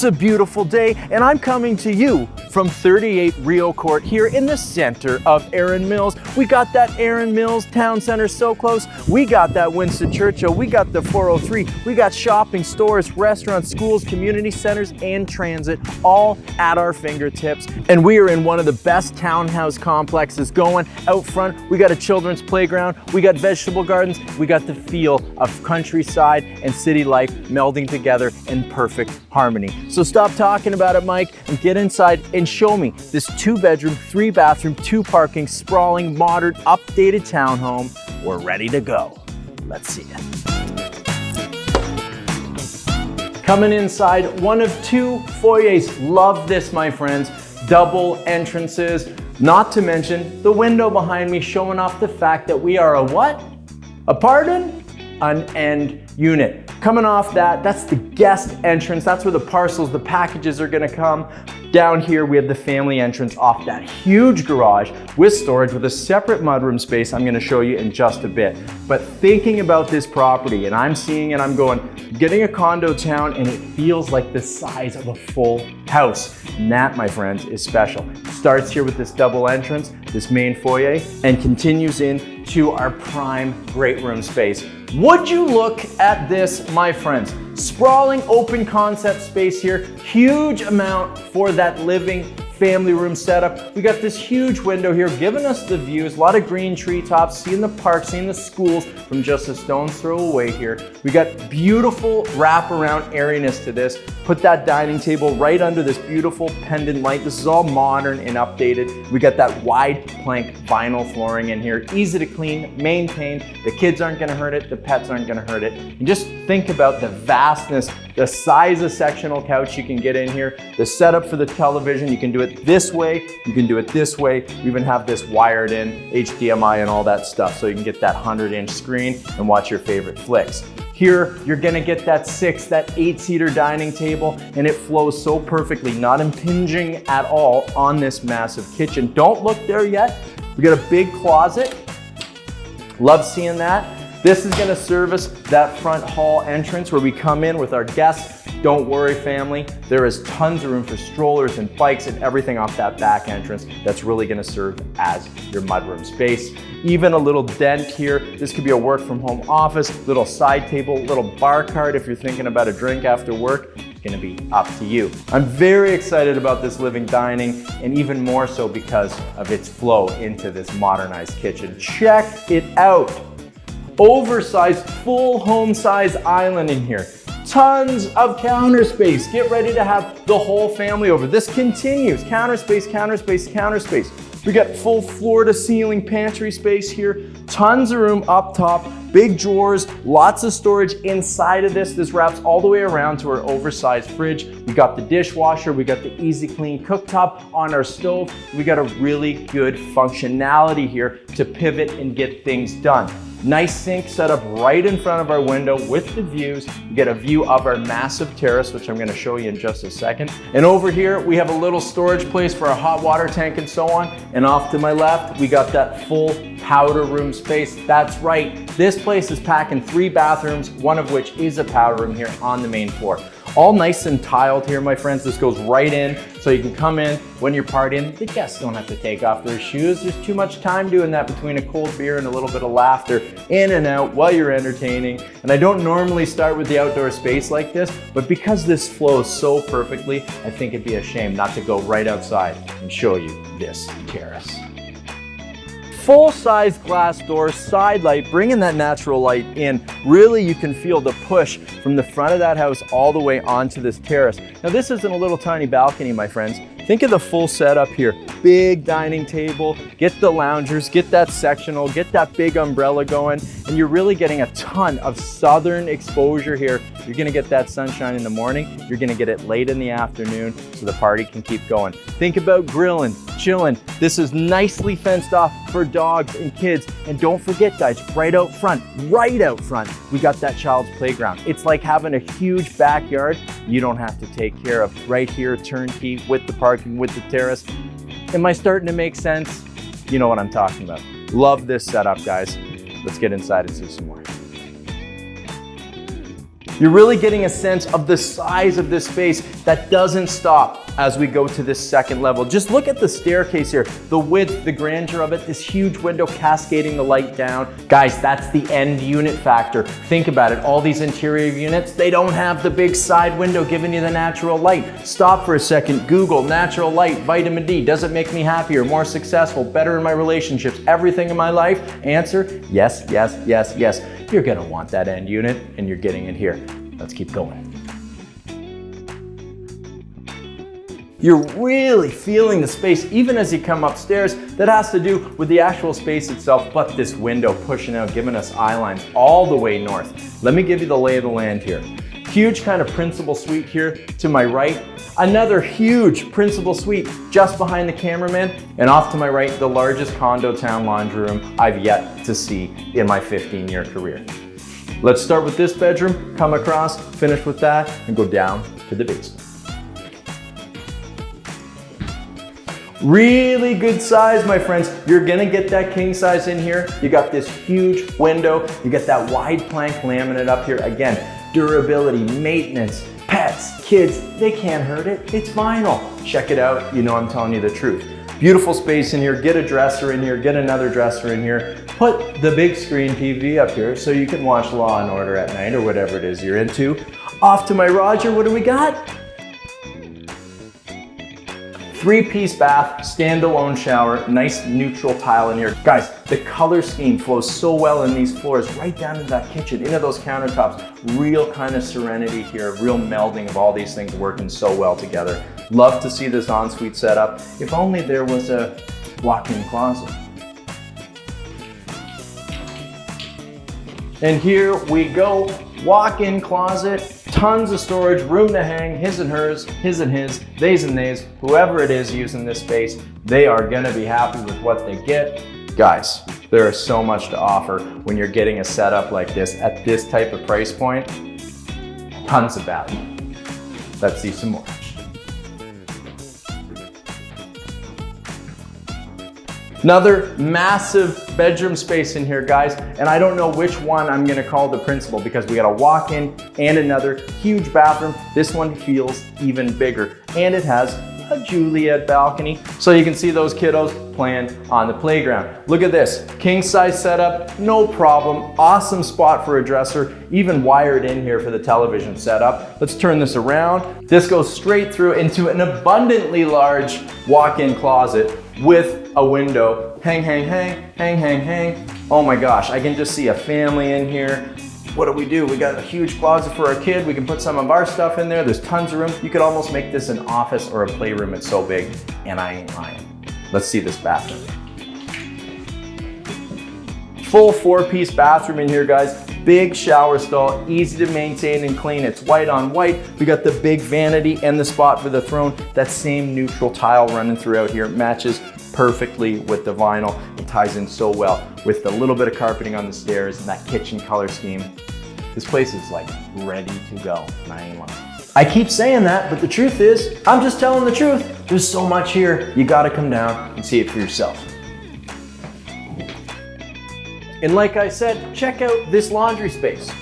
It's a beautiful day and I'm coming to you from 38 Rio Court here in the center of Erin Mills. We got that Erin Mills Town Center so close. We got that Winston Churchill. We got the 403. We got shopping, stores, restaurants, schools, community centers, and transit all at our fingertips. And we are in one of the best townhouse complexes going. Out front, we got a children's playground. We got vegetable gardens. We got the feel of countryside and city life melding together in perfect harmony. So stop talking about it, Mike, and get inside and show me this 2-bedroom, 3-bathroom, 2-parking, sprawling, modern, updated townhome. We're ready to go. Let's see it. Coming inside, one of 2 foyers. Love this, my friends. Double entrances, not to mention the window behind me showing off the fact that we are a what? A pardon? An end unit. Coming off that, that's the guest entrance. That's where the parcels, the packages are gonna come. Down here, we have the family entrance off that huge garage with storage with a separate mudroom space I'm gonna show you in just a bit. But thinking about this property, and I'm seeing it, I'm going, getting a condo town and it feels like the size of a full house. And that, my friends, is special. It starts here with this double entrance, this main foyer, and continues in to our prime great room space. Would you look at this, my friends? Sprawling open concept space here, huge amount for that living family room setup. We got this huge window here giving us the views, a lot of green treetops, seeing the park, seeing the schools from just a stone's throw away here. We got beautiful wraparound airiness to this. Put that dining table right under this beautiful pendant light. This is all modern and updated. We got that wide plank vinyl flooring in here, easy to clean, maintain. The kids aren't gonna hurt it, the pets aren't gonna hurt it. And just think about the vastness, the size of sectional couch you can get in here, the setup for the television. You can do it this way, you can do it this way. We even have this wired in, HDMI and all that stuff, so you can get that 100-inch screen and watch your favorite flicks. Here, you're gonna get that 8-seater dining table, and it flows so perfectly, not impinging at all on this massive kitchen. Don't look there yet. We got a big closet. Love seeing that. This is gonna service that front hall entrance where we come in with our guests. Don't worry, family. There is tons of room for strollers and bikes and everything off that back entrance. That's really gonna serve as your mudroom space. Even a little dent here. This could be a work from home office, little side table, little bar cart if you're thinking about a drink after work. It's gonna be up to you. I'm very excited about this living dining, and even more so because of its flow into this modernized kitchen. Check it out. Oversized, full home size island in here. Tons of counter space. Get ready to have the whole family over. This continues. Counter space, counter space, counter space. We got full floor to ceiling pantry space here. Tons of room up top. Big drawers, lots of storage inside of this. This wraps all the way around to our oversized fridge. We got the dishwasher, we got the easy clean cooktop on our stove. We got a really good functionality here to pivot and get things done. Nice sink set up right in front of our window with the views. You get a view of our massive terrace, which I'm gonna show you in just a second. And over here, we have a little storage place for our hot water tank and so on. And off to my left, we got that full powder room space. That's right, this place is packing 3 bathrooms, one of which is a powder room here on the main floor. All nice and tiled here, my friends. This goes right in, so you can come in when you're partying. The guests don't have to take off their shoes. There's too much time doing that between a cold beer and a little bit of laughter in and out while you're entertaining. And I don't normally start with the outdoor space like this, but because this flows so perfectly, I think it'd be a shame not to go right outside and show you this terrace. Full-size glass doors, side light, bringing that natural light in. Really, you can feel the push from the front of that house all the way onto this terrace. Now, this isn't a little tiny balcony, my friends. Think of the full setup here. Big dining table, get the loungers, get that sectional, get that big umbrella going, and you're really getting a ton of southern exposure here. You're gonna get that sunshine in the morning, you're gonna get it late in the afternoon, so the party can keep going. Think about grilling, chilling. This is nicely fenced off for dogs and kids. And don't forget, guys, right out front, we got that child's playground. It's like having a huge backyard you don't have to take care of. Right here, turnkey with the parking, with the terrace. Am I starting to make sense? You know what I'm talking about. Love this setup, guys. Let's get inside and see some more. You're really getting a sense of the size of this space that doesn't stop as we go to this second level. Just look at the staircase here, the width, the grandeur of it, this huge window cascading the light down. Guys, that's the end unit factor. Think about it, all these interior units, they don't have the big side window giving you the natural light. Stop for a second, Google natural light, vitamin D, does it make me happier, more successful, better in my relationships, everything in my life? Answer, yes, yes, yes, yes. You're gonna want that end unit and you're getting it here. Let's keep going. You're really feeling the space even as you come upstairs. That has to do with the actual space itself, but this window pushing out, giving us eye lines all the way north. Let me give you the lay of the land here. Huge kind of principal suite here to my right. Another huge principal suite just behind the cameraman, and off to my right, the largest condo town laundry room I've yet to see in my 15-year career. Let's start with this bedroom, come across, finish with that, and go down to the basement. Really good size, my friends. You're gonna get that king size in here. You got this huge window. You get that wide plank laminate up here. Again, durability, maintenance, pets, kids, they can't hurt it. It's vinyl. Check it out. You know I'm telling you the truth. Beautiful space in here. Get a dresser in here. Get another dresser in here. Put the big screen TV up here so you can watch Law and Order at night or whatever it is you're into. Off to my Roger, what do we got? 3-piece bath, standalone shower, nice neutral tile in here. Guys, the color scheme flows so well in these floors, right down into that kitchen, into those countertops. Real kind of serenity here, real melding of all these things working so well together. Love to see this ensuite setup. If only there was a walk-in closet. And here we go, walk-in closet. Tons of storage, room to hang, his and hers, his and his, theys and theys, whoever it is using this space, they are gonna be happy with what they get. Guys, there is so much to offer when you're getting a setup like this at this type of price point. Tons of value. Let's see some more. Another massive bedroom space in here, guys, and I don't know which one I'm gonna call the principal because we got a walk-in and another huge bathroom. This one feels even bigger, and it has a Juliet balcony, so you can see those kiddos playing on the playground. Look at this, king size setup, no problem. Awesome spot for a dresser, even wired in here for the television setup. Let's turn this around. This goes straight through into an abundantly large walk-in closet with a window. Hang, hang, hang, hang, hang, hang. Oh my gosh, I can just see a family in here. What do? We got a huge closet for our kid. We can put some of our stuff in there. There's tons of room. You could almost make this an office or a playroom. It's so big, and I ain't lying. Let's see this bathroom. Full 4-piece bathroom in here, guys. Big shower stall, easy to maintain and clean. It's white on white. We got the big vanity and the spot for the throne. That same neutral tile running throughout here matches perfectly with the vinyl. It ties in so well with the little bit of carpeting on the stairs and that kitchen color scheme. This place is like ready to go, and I ain't lying. I keep saying that, but the truth is, I'm just telling the truth. There's so much here, you gotta come down and see it for yourself. And like I said, check out this laundry space.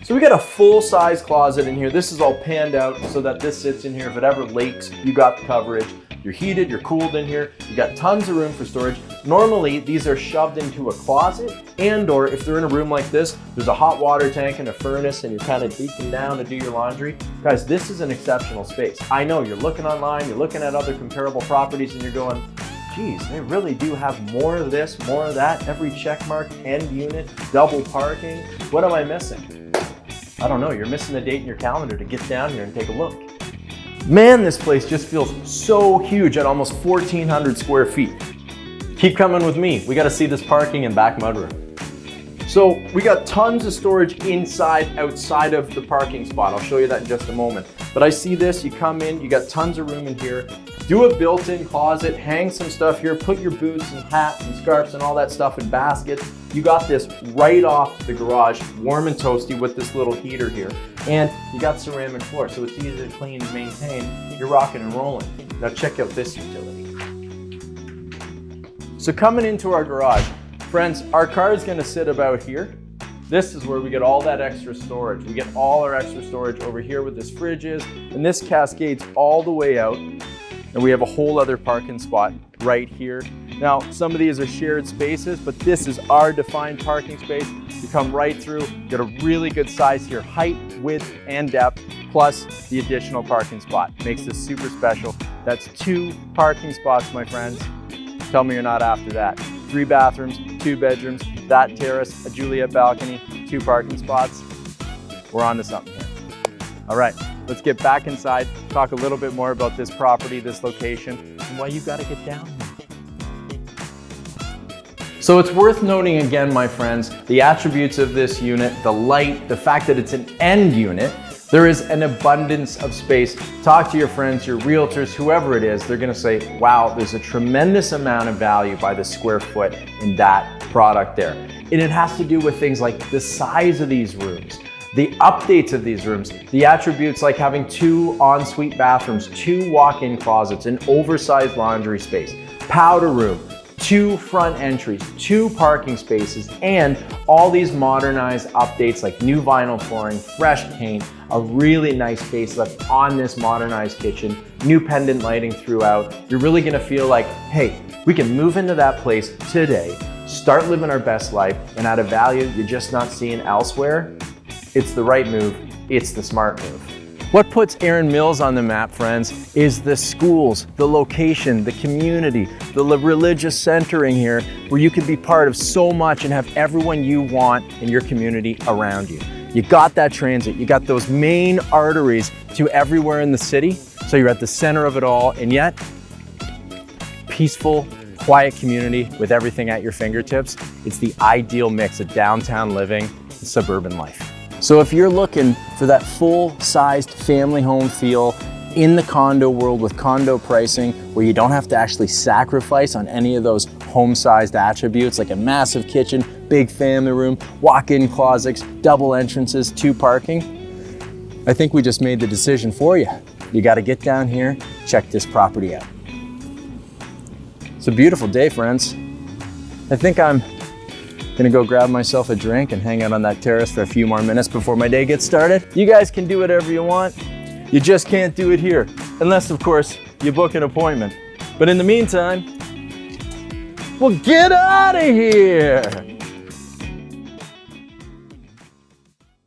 So we got a full-size closet in here. This is all panned out so that this sits in here. If it ever leaks, you got the coverage. You're heated, you're cooled in here. You got tons of room for storage. Normally, these are shoved into a closet, and or if they're in a room like this, there's a hot water tank and a furnace, and you're kind of deeping down to do your laundry. Guys, this is an exceptional space. I know you're looking online, you're looking at other comparable properties, and you're going, geez, they really do have more of this, more of that, every check mark, end unit, double parking. What am I missing? I don't know, you're missing the date in your calendar to get down here and take a look. Man, this place just feels so huge at almost 1,400 square feet. Keep coming with me. We gotta see this parking and back mudroom. So we got tons of storage inside, outside of the parking spot. I'll show you that in just a moment. But I see this, you come in, you got tons of room in here. Do a built-in closet, hang some stuff here, put your boots and hats and scarves and all that stuff in baskets. You got this right off the garage, warm and toasty with this little heater here. And you got ceramic floor, so it's easy to clean and maintain. You're rocking and rolling. Now check out this utility. So coming into our garage, friends, our car is gonna sit about here. This is where we get all that extra storage. We get all our extra storage over here with this fridge is, and this cascades all the way out. And we have a whole other parking spot right here. Now, some of these are shared spaces, but this is our defined parking space. You come right through, get a really good size here, height, width, and depth, plus the additional parking spot. Makes this super special. That's 2 parking spots, my friends. Tell me you're not after that. 3 bathrooms, 2 bedrooms, that terrace, a Juliet balcony, 2 parking spots. We're on to something here. All right, let's get back inside, talk a little bit more about this property, this location, and why you gotta get down here. So it's worth noting again, my friends, the attributes of this unit, the light, the fact that it's an end unit. There is an abundance of space. Talk to your friends, your realtors, whoever it is, they're gonna say, wow, there's a tremendous amount of value by the square foot in that product there. And it has to do with things like the size of these rooms, the updates of these rooms, the attributes like having 2 ensuite bathrooms, 2 walk-in closets, an oversized laundry space, powder room, 2 front entries, 2 parking spaces, and all these modernized updates like new vinyl flooring, fresh paint, a really nice facelift on this modernized kitchen, new pendant lighting throughout. You're really gonna feel like, hey, we can move into that place today, start living our best life, and at a value you're just not seeing elsewhere. It's the right move, it's the smart move. What puts Erin Mills on the map, friends, is the schools, the location, the community, the religious centering here, where you can be part of so much and have everyone you want in your community around you. You got that transit, you got those main arteries to everywhere in the city, so you're at the center of it all, and yet, peaceful, quiet community with everything at your fingertips. It's the ideal mix of downtown living and suburban life. So if you're looking for that full-sized family home feel in the condo world with condo pricing, where you don't have to actually sacrifice on any of those home-sized attributes like a massive kitchen, big family room, walk-in closets, double entrances, 2 parking, I think we just made the decision for you. You got to get down here, check this property out. It's a beautiful day, friends. I think I'm gonna go grab myself a drink and hang out on that terrace for a few more minutes before my day gets started. You guys can do whatever you want. You just can't do it here, unless of course you book an appointment. But in the meantime, well, get out of here.